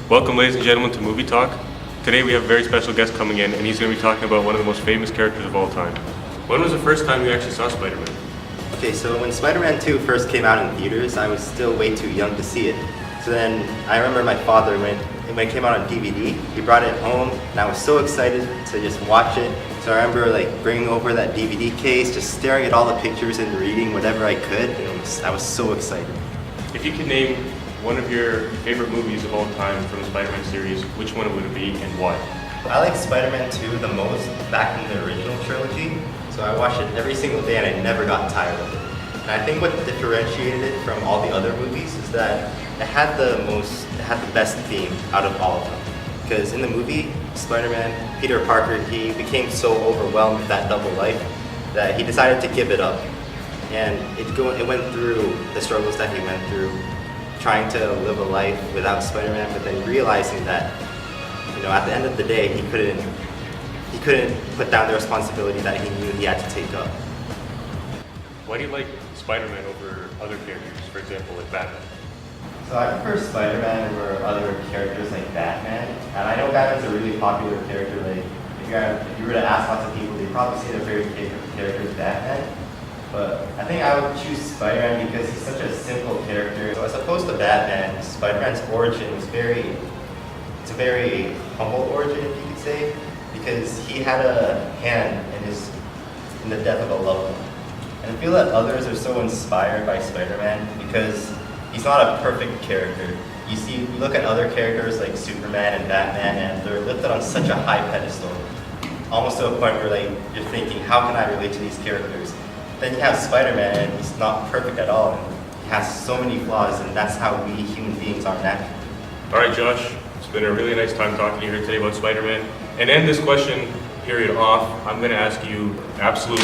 Welcome, ladies and gentlemen, to Movie Talk. Today we have a very special guest coming in, and he's going to be talking about one of the most famous characters of all time. When was the first time you actually saw Spider-Man? Okay, so when Spider-Man 2 first came out in theaters, I was still way too young to see it. So then I remember my father, when it came out on DVD, he brought it home, and I was so excited to just watch it. So I remember bringing over that DVD case, just staring at all the pictures and reading whatever I could. I was so excited. If you could name one of your favorite movies of all time from the Spider-Man series, which one would it be and why? I like Spider-Man 2 the most back in the original trilogy. So I watched it every single day and I never got tired of it. And I think what differentiated it from all the other movies is that it had the best theme out of all of them. Because in the movie, Spider-Man, Peter Parker, he became so overwhelmed with that double life that he decided to give it up. And it went through the struggles that he went through, trying to live a life without Spider-Man, but then realizing that, at the end of the day, he couldn't put down the responsibility that he knew he had to take up. Why do you like Spider-Man over other characters, for example, like Batman? So I prefer Spider-Man over other characters like Batman. And I know Batman's a really popular character. If you were to ask lots of people, they'd probably say their favorite character is Batman. But I think I would choose Spider-Man because he's such a simple character. So as opposed to Batman, Spider-Man's origin was it's a very humble origin, if you could say, because he had a hand in the death of a loved one. And I feel that others are so inspired by Spider-Man because he's not a perfect character. You look at other characters like Superman and Batman, and they're lifted on such a high pedestal, almost to a point where you're thinking, how can I relate to these characters? Then you have Spider-Man, and he's not perfect at all, and he has so many flaws, and that's how we human beings are naturally. All right, Josh, it's been a really nice time talking to you here today about Spider-Man. And end this question period off, I'm going to ask you an absolute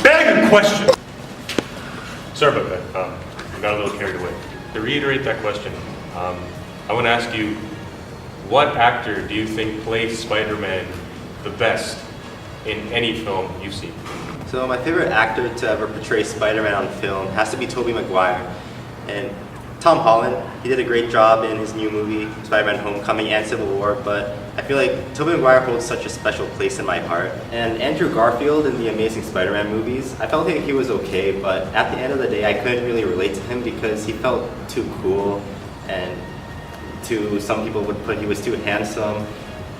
big question. Sorry about that. I got a little carried away. To reiterate that question, I want to ask you, what actor do you think plays Spider-Man the best in any film you've seen? So my favorite actor to ever portray Spider-Man on film has to be Tobey Maguire. And Tom Holland, he did a great job in his new movie, Spider-Man Homecoming and Civil War, but I feel like Tobey Maguire holds such a special place in my heart. And Andrew Garfield in the Amazing Spider-Man movies, I felt like he was okay, but at the end of the day, I couldn't really relate to him because he felt too cool, and some people would put he was too handsome.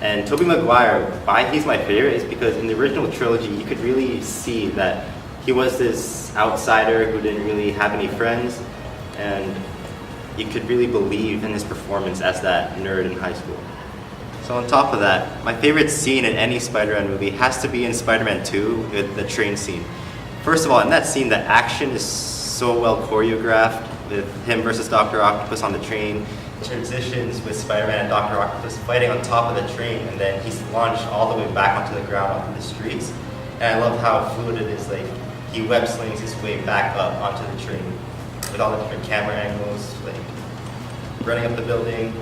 And Tobey Maguire, why he's my favorite is because in the original trilogy, you could really see that he was this outsider who didn't really have any friends, and you could really believe in his performance as that nerd in high school. So on top of that, my favorite scene in any Spider-Man movie has to be in Spider-Man 2, with the train scene. First of all, in that scene, the action is so well choreographed, with him versus Dr. Octopus on the train. Transitions with Spider-Man and Dr. Octopus fighting on top of the train, and then he's launched all the way back onto the ground, onto the streets. And I love how fluid it is, he web slings his way back up onto the train with all the different camera angles, running up the building.